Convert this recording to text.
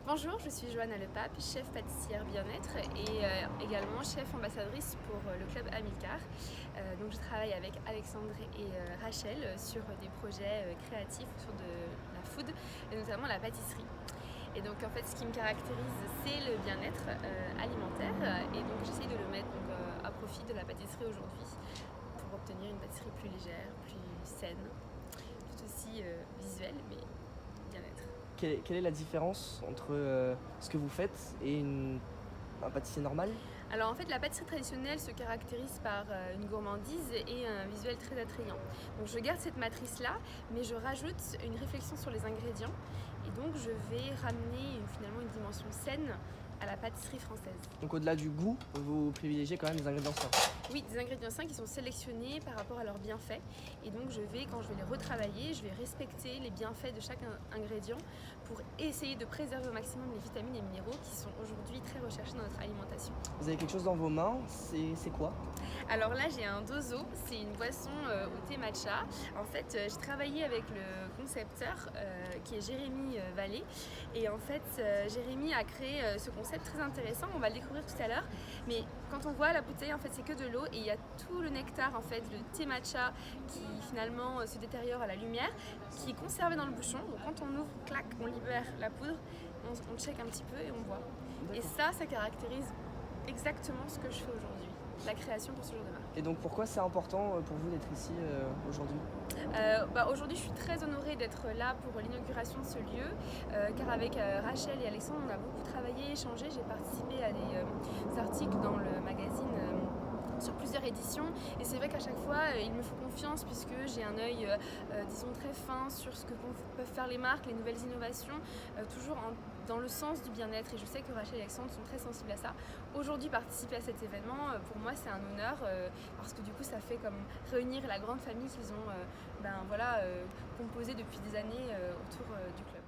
Bonjour, je suis Johanna Lepape, chef pâtissière bien-être et également chef ambassadrice pour le club Amilcar. Donc je travaille avec Alexandre et Rachel sur des projets créatifs autour de la food et notamment la pâtisserie. Et donc en fait ce qui me caractérise c'est le bien-être alimentaire et donc j'essaye de le mettre à profit de la pâtisserie aujourd'hui pour obtenir une pâtisserie plus légère, plus saine, tout aussi visuelle mais bien-être. Quelle est la différence entre ce que vous faites et un pâtissier normal? Alors en fait la pâtisserie traditionnelle se caractérise par une gourmandise et un visuel très attrayant. Donc je garde cette matrice là mais je rajoute une réflexion sur les ingrédients et donc je vais ramener finalement une dimension saine à la pâtisserie française. Donc au-delà du goût, vous privilégiez quand même des ingrédients sains. Oui, des ingrédients sains qui sont sélectionnés par rapport à leurs bienfaits et donc quand je vais les retravailler, je vais respecter les bienfaits de chaque ingrédient pour essayer de préserver au maximum les vitamines et minéraux qui sont aujourd'hui très recherchés dans notre alimentation. Vous avez quelque chose dans vos mains, c'est quoi? Alors là j'ai un dozo, c'est une boisson au thé matcha. En fait j'ai travaillé avec le concepteur qui est Jérémy Vallée et en fait Jérémy a créé ce concept très intéressant, on va le découvrir tout à l'heure. Mais quand on voit la bouteille en fait c'est que de l'eau et il y a tout le nectar en fait, le thé matcha qui finalement se détériore à la lumière, qui est conservé dans le bouchon. Donc quand on ouvre, clac, on libère la poudre, on check un petit peu et on boit. Et ça caractérise exactement ce que je fais aujourd'hui, la création pour ce genre de marque. Et donc pourquoi c'est important pour vous d'être ici aujourd'hui? Aujourd'hui je suis très honorée d'être là pour l'inauguration de ce lieu car avec Rachel et Alexandre on a beaucoup travaillé, échangé, j'ai participé à des articles dans le magazine sur plusieurs éditions et c'est vrai qu'à chaque fois il me faut confiance puisque j'ai un œil disons très fin sur ce que peuvent faire les marques, les nouvelles innovations, toujours dans le sens du bien-être et je sais que Rachel et Alexandre sont très sensibles à ça. Aujourd'hui participer à cet événement pour moi c'est un honneur parce que du coup ça fait comme réunir la grande famille qu'ils ont composée depuis des années autour du club.